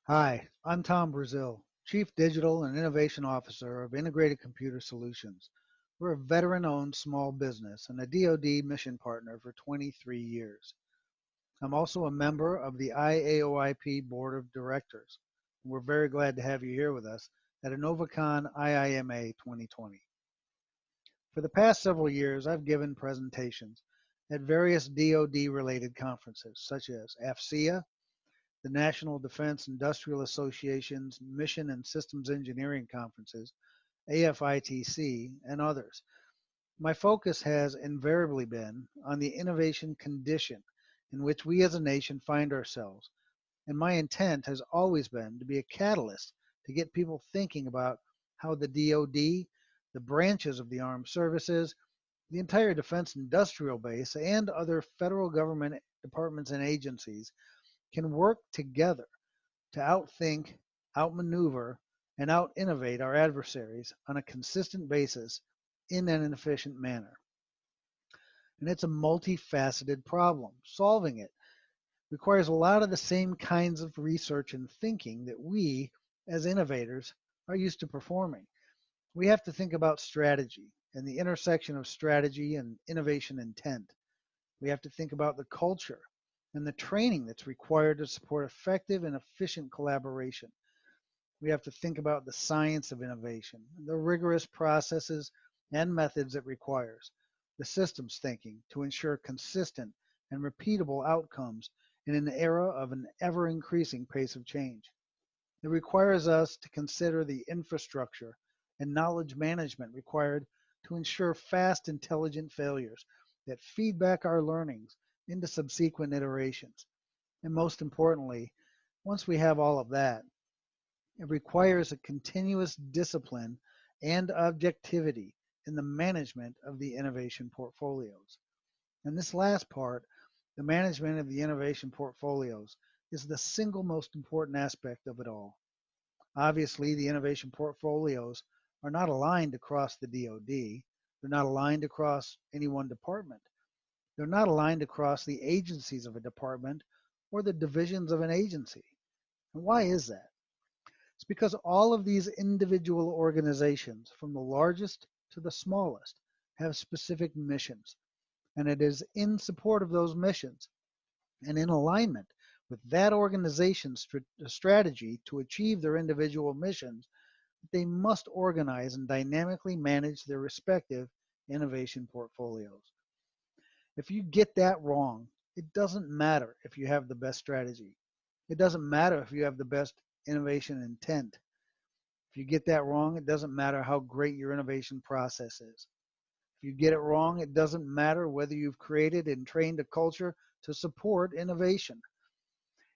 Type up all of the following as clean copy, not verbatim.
Hi, I'm Tom Brazil, Chief Digital and Innovation Officer of Integrated Computer Solutions. We're a veteran-owned small business and a DoD mission partner for 23 years. I'm also a member of the IAOIP Board of Directors. We're very glad to have you here with us at InnovaCon IIMA 2020. For the past several years, I've given presentations at various DoD-related conferences such as AFCEA, the National Defense Industrial Association's Mission and Systems Engineering Conferences, AFITC, and others. My focus has invariably been on the innovation condition in which we as a nation find ourselves, and my intent has always been to be a catalyst to get people thinking about how the DoD, the branches of the armed services, the entire defense industrial base, and other federal government departments and agencies can work together to outthink, outmaneuver, and out-innovate our adversaries on a consistent basis in an efficient manner. And it's a multifaceted problem. Solving it requires a lot of the same kinds of research and thinking that we, as innovators, are used to performing. We have to think about strategy and the intersection of strategy and innovation intent. We have to think about the culture and the training that's required to support effective and efficient collaboration. We have to think about the science of innovation, the rigorous processes and methods it requires, the systems thinking to ensure consistent and repeatable outcomes in an era of an ever increasing pace of change. It requires us to consider the infrastructure and knowledge management required to ensure fast, intelligent failures that feed back our learnings into subsequent iterations. And most importantly, once we have all of that, it requires a continuous discipline and objectivity in the management of the innovation portfolios. And this last part, the management of the innovation portfolios, is the single most important aspect of it all. Obviously, the innovation portfolios are not aligned across the DoD. They're not aligned across any one department. They're not aligned across the agencies of a department or the divisions of an agency. And why is that? It's because all of these individual organizations, from the largest to the smallest, have specific missions. And it is in support of those missions and in alignment with that organization's strategy to achieve their individual missions that they must organize and dynamically manage their respective innovation portfolios. If you get that wrong, it doesn't matter if you have the best strategy. It doesn't matter if you have the best innovation intent. If you get that wrong, it doesn't matter how great your innovation process is. If you get it wrong, it doesn't matter whether you've created and trained a culture to support innovation.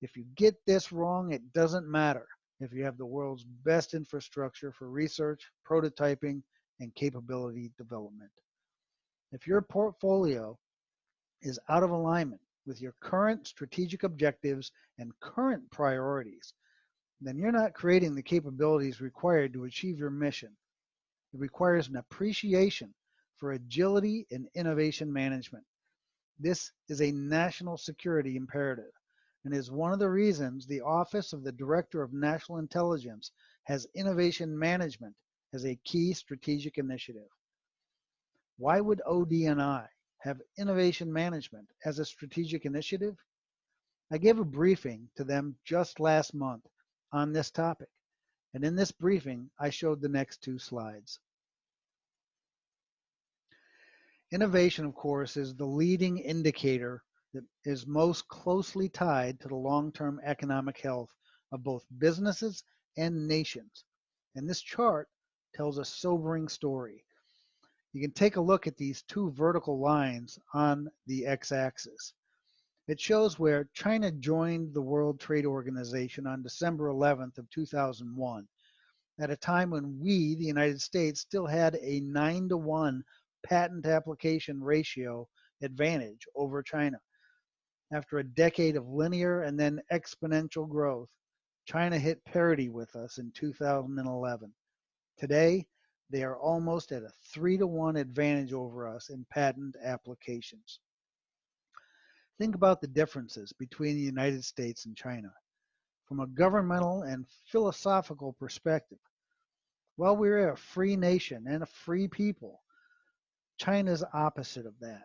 If you get this wrong, it doesn't matter if you have the world's best infrastructure for research, prototyping, and capability development. If your portfolio is out of alignment with your current strategic objectives and current priorities, then you're not creating the capabilities required to achieve your mission. It requires an appreciation for agility and innovation management. This is a national security imperative and is one of the reasons the Office of the Director of National Intelligence has innovation management as a key strategic initiative. Why would OD&I have innovation management as a strategic initiative? I gave a briefing to them just last month on this topic, and in this briefing, I showed the next two slides. Innovation, of course, is the leading indicator that is most closely tied to the long-term economic health of both businesses and nations. And this chart tells a sobering story. You can take a look at these two vertical lines on the x-axis. It shows where China joined the World Trade Organization on December 11th of 2001, at a time when we, the United States, still had a 9-to-1 patent application ratio advantage over China. After a decade of linear and then exponential growth, China hit parity with us in 2011. Today, they are almost at a 3-to-1 advantage over us in patent applications. Think about the differences between the United States and China. From a governmental and philosophical perspective, while we're a free nation and a free people, China's opposite of that.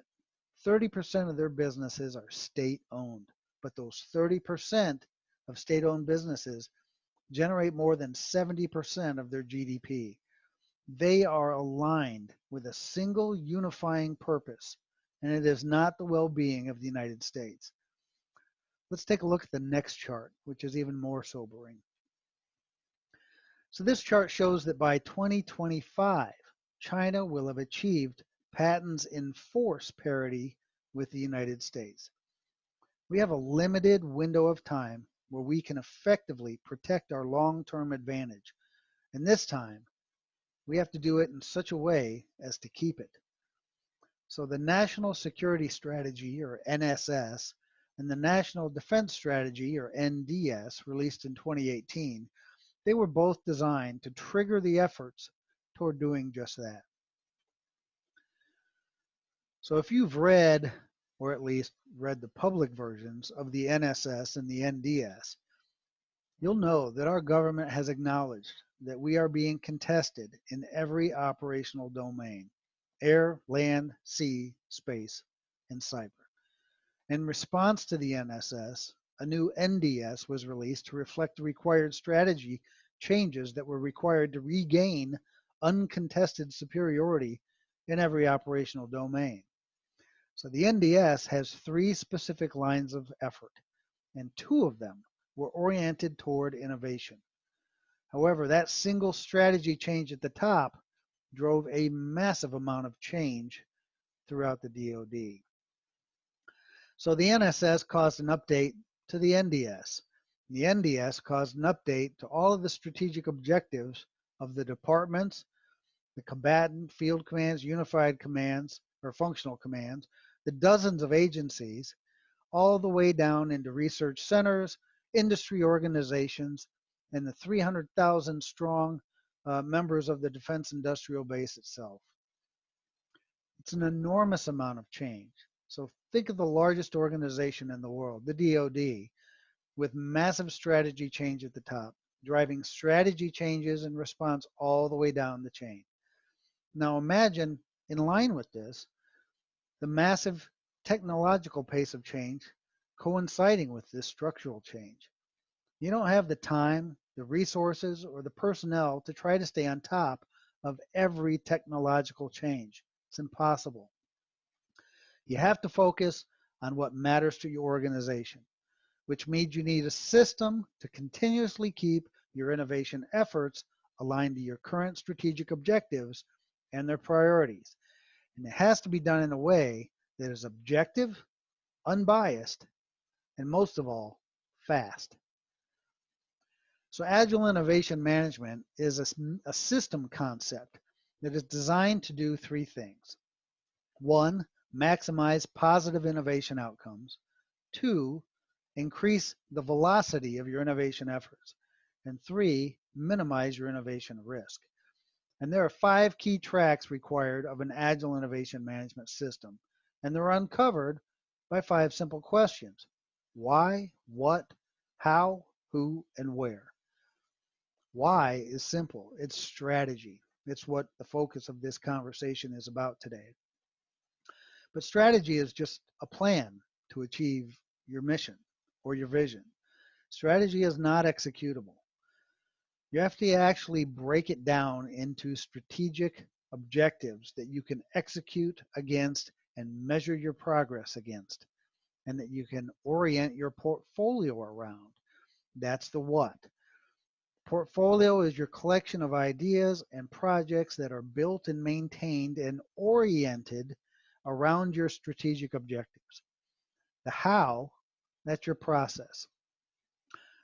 30% of their businesses are state owned, but those 30% of state owned businesses generate more than 70% of their GDP. They are aligned with a single unifying purpose, and it is not the well being of the United States. Let's take a look at the next chart, which is even more sobering. So this chart shows that by 2025, China will have achieved patents in force parity with the United States. We have a limited window of time where we can effectively protect our long-term advantage. And this time, we have to do it in such a way as to keep it. So the National Security Strategy, or NSS, and the National Defense Strategy, or NDS, released in 2018, they were both designed to trigger the efforts toward doing just that. So if you've read, or at least read the public versions of the NSS and the NDS, you'll know that our government has acknowledged that we are being contested in every operational domain: air, land, sea, space, and cyber. In response to the NSS, a new NDS was released to reflect the required strategy changes that were required to regain uncontested superiority in every operational domain. So the NDS has 3 specific lines of effort, and 2 of them were oriented toward innovation. However, that single strategy change at the top drove a massive amount of change throughout the DoD. So the NSS caused an update to the NDS. The NDS caused an update to all of the strategic objectives of the departments, the combatant field commands, unified commands, or functional commands, the dozens of agencies, all the way down into research centers, industry organizations, and the 300,000 strong members of the Defense Industrial Base itself. It's an enormous amount of change. So think of the largest organization in the world, the DoD, with massive strategy change at the top, driving strategy changes in response all the way down the chain. Now imagine, in line with this, the massive technological pace of change coinciding with this structural change. You don't have the time, the resources, or the personnel to try to stay on top of every technological change. It's impossible. You have to focus on what matters to your organization, which means you need a system to continuously keep your innovation efforts aligned to your current strategic objectives and their priorities. And it has to be done in a way that is objective, unbiased, and most of all, fast. So Agile Innovation Management is a system concept that is designed to do 3 things. 1, maximize positive innovation outcomes. 2, increase the velocity of your innovation efforts. And 3, minimize your innovation risk. And there are 5 key tracks required of an Agile Innovation Management system, and they're uncovered by 5 simple questions: why, what, how, who, and where. Why is simple. It's strategy. It's what the focus of this conversation is about today. But strategy is just a plan to achieve your mission or your vision. Strategy is not executable. You have to actually break it down into strategic objectives that you can execute against and measure your progress against, and that you can orient your portfolio around. That's the what. Portfolio is your collection of ideas and projects that are built and maintained and oriented around your strategic objectives. The how, that's your process.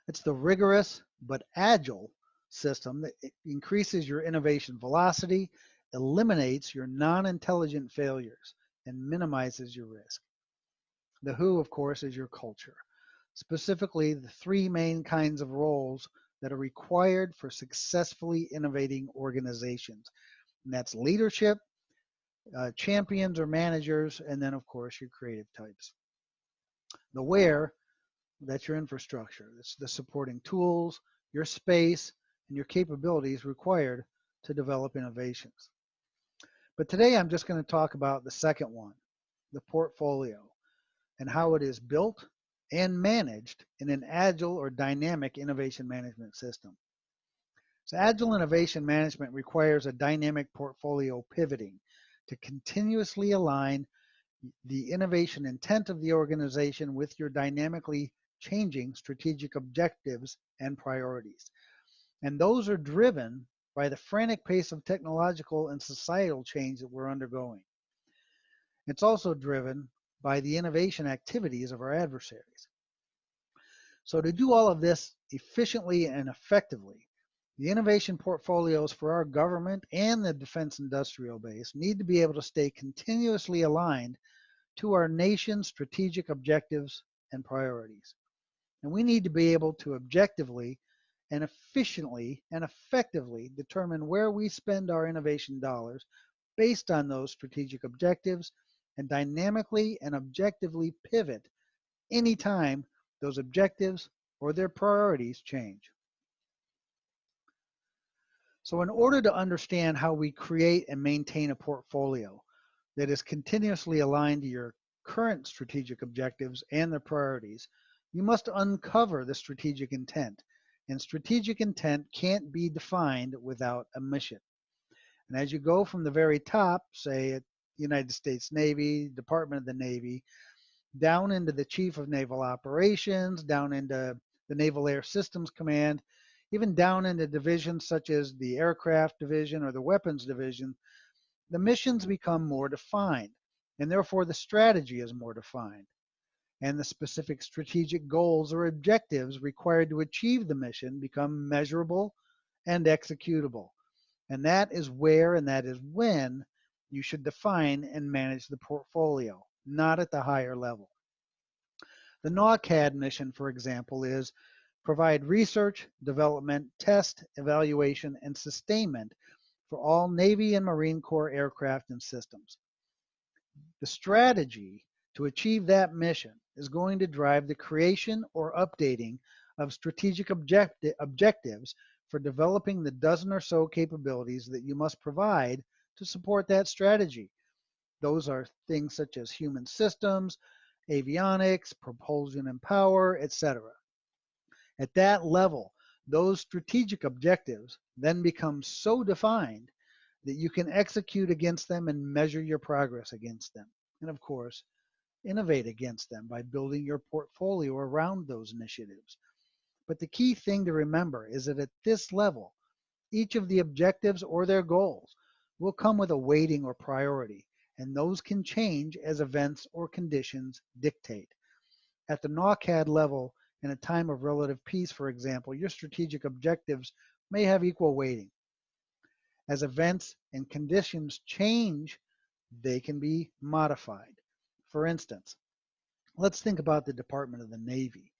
It's the rigorous but agile system that increases your innovation velocity, eliminates your non-intelligent failures, and minimizes your risk. The who, of course, is your culture. Specifically, the 3 main kinds of roles that are required for successfully innovating organizations. And that's leadership, champions or managers, and then, of course, your creative types. The where, That's your infrastructure. It's the supporting tools, your space, and your capabilities required to develop innovations. But today I'm just going to talk about the second one, the portfolio, and how it is built and managed in an agile or dynamic innovation management system. So agile innovation management requires a dynamic portfolio pivoting to continuously align the innovation intent of the organization with your dynamically changing strategic objectives and priorities. And those are driven by the frantic pace of technological and societal change that we're undergoing. It's also driven by the innovation activities of our adversaries. So to do all of this efficiently and effectively, the innovation portfolios for our government and the defense industrial base need to be able to stay continuously aligned to our nation's strategic objectives and priorities. And we need to be able to objectively and efficiently and effectively determine where we spend our innovation dollars based on those strategic objectives and dynamically and objectively pivot anytime those objectives or their priorities change. So in order to understand how we create and maintain a portfolio that is continuously aligned to your current strategic objectives and their priorities, you must uncover the strategic intent. And strategic intent can't be defined without a mission. And as you go from the very top, say at United States Navy, Department of the Navy, down into the Chief of Naval Operations, down into the Naval Air Systems Command, even down into divisions such as the Aircraft Division or the Weapons Division, the missions become more defined, and therefore the strategy is more defined, and the specific strategic goals or objectives required to achieve the mission become measurable and executable. And that is where and that is when you should define and manage the portfolio, not at the higher level. The NAWCAD mission, for example, is provide research, development, test, evaluation, and sustainment for all Navy and Marine Corps aircraft and systems. The strategy to achieve that mission is going to drive the creation or updating of strategic objectives for developing the dozen or so capabilities that you must provide to support that strategy. Those are things such as human systems, avionics, propulsion and power, etc. At that level, those strategic objectives then become so defined that you can execute against them and measure your progress against them. And of course, innovate against them by building your portfolio around those initiatives. But the key thing to remember is that at this level, each of the objectives or their goals will come with a weighting or priority, and those can change as events or conditions dictate. At the NAWCAD level, in a time of relative peace, for example, your strategic objectives may have equal weighting. As events and conditions change, they can be modified. For instance, let's think about the Department of the Navy.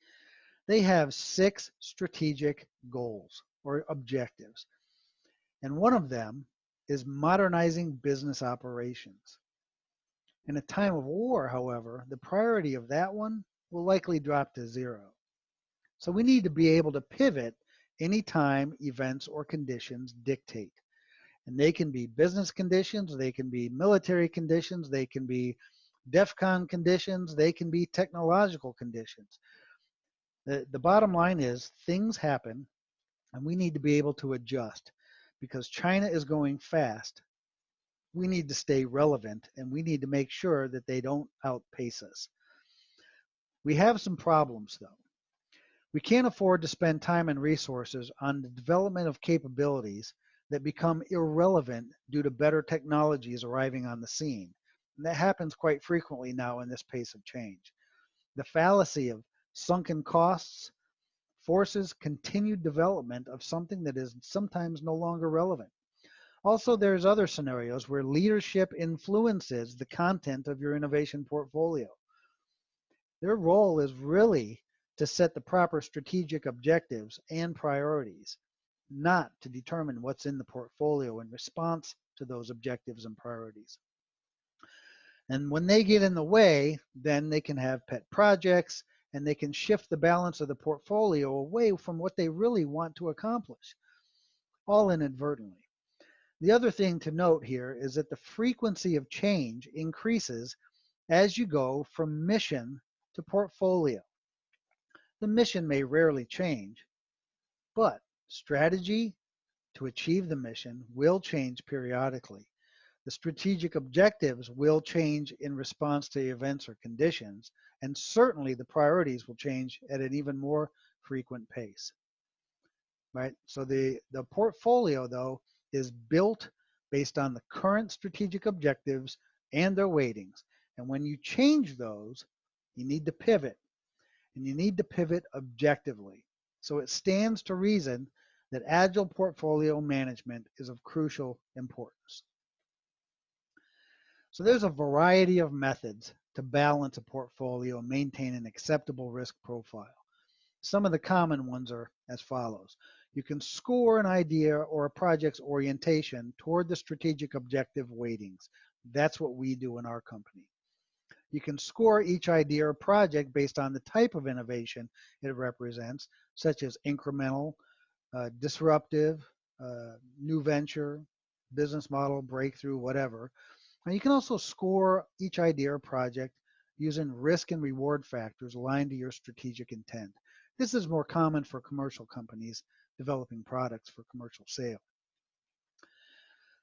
They have 6 strategic goals or objectives, and one of them is modernizing business operations. In a time of war, however, the priority of that one will likely drop to 0. So we need to be able to pivot anytime events or conditions dictate. And they can be business conditions, they can be military conditions, they can be DEFCON conditions, they can be technological conditions. The bottom line is things happen and we need to be able to adjust because China is going fast. We need to stay relevant and we need to make sure that they don't outpace us. We have some problems though. We can't afford to spend time and resources on the development of capabilities that become irrelevant due to better technologies arriving on the scene. And that happens quite frequently now in this pace of change. The fallacy of sunken costs forces continued development of something that is sometimes no longer relevant. Also, there's other scenarios where leadership influences the content of your innovation portfolio. Their role is really to set the proper strategic objectives and priorities, not to determine what's in the portfolio in response to those objectives and priorities. And when they get in the way, then they can have pet projects and they can shift the balance of the portfolio away from what they really want to accomplish, all inadvertently. The other thing to note here is that the frequency of change increases as you go from mission to portfolio. The mission may rarely change, but strategy to achieve the mission will change periodically. The strategic objectives will change in response to events or conditions, and certainly the priorities will change at an even more frequent pace. Right? So the portfolio, though, is built based on the current strategic objectives and their weightings. And when you change those, you need to pivot, and you need to pivot objectively. So it stands to reason that agile portfolio management is of crucial importance. So there's a variety of methods to balance a portfolio and maintain an acceptable risk profile. Some of the common ones are as follows. You can score an idea or a project's orientation toward the strategic objective weightings. That's what we do in our company. You can score each idea or project based on the type of innovation it represents, such as incremental, disruptive, new venture, business model, breakthrough, whatever. And you can also score each idea or project using risk and reward factors aligned to your strategic intent. This is more common for commercial companies developing products for commercial sale.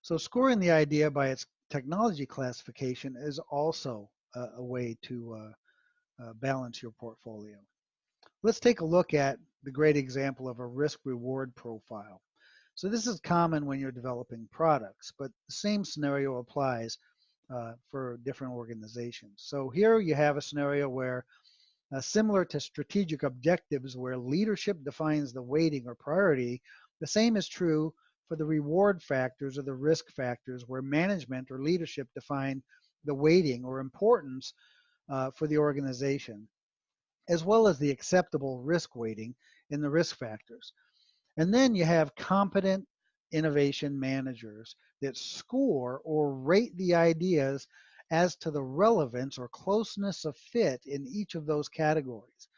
So scoring the idea by its technology classification is also a way to balance your portfolio. Let's take a look at the great example of a risk-reward profile. So this is common when you're developing products, but the same scenario applies for different organizations. So here you have a scenario where similar to strategic objectives where leadership defines the weighting or priority, the same is true for the reward factors or the risk factors where management or leadership define the weighting or importance for the organization, as well as the acceptable risk weighting in the risk factors. And then you have competent innovation managers that score or rate the ideas as to the relevance or closeness of fit in each of those categories.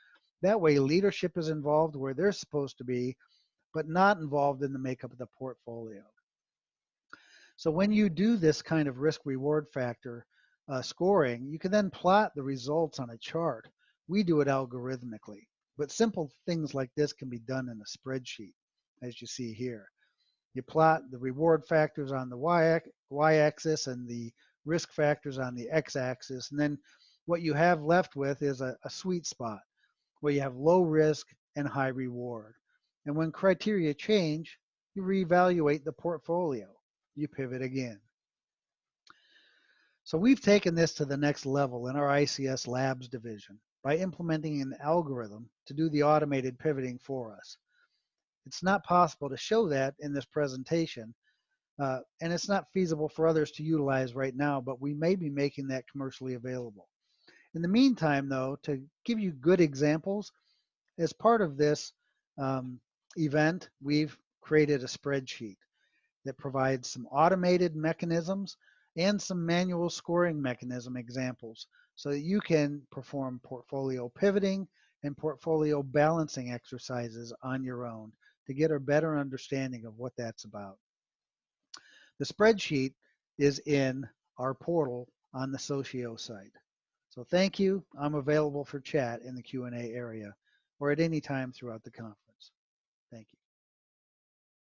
That way, leadership is involved where they're supposed to be, but not involved in the makeup of the portfolio. So when you do this kind of risk reward factor scoring, you can then plot the results on a chart. We do it algorithmically, but simple things like this can be done in a spreadsheet, as you see here. You plot the reward factors on the y-axis and the risk factors on the x-axis, and then what you have left with is a sweet spot where you have low risk and high reward. And when criteria change, you reevaluate the portfolio. You pivot again. So we've taken this to the next level in our ICS Labs division by implementing an algorithm to do the automated pivoting for us. It's not possible to show that in this presentation, and it's not feasible for others to utilize right now, but we may be making that commercially available. In the meantime, though, to give you good examples, as part of this event, we've created a spreadsheet that provides some automated mechanisms and some manual scoring mechanism examples so that you can perform portfolio pivoting and portfolio balancing exercises on your own to get a better understanding of what that's about. The spreadsheet is in our portal on the Socio site. So thank you. I'm available for chat in the Q&A area or at any time throughout the conference. Thank you.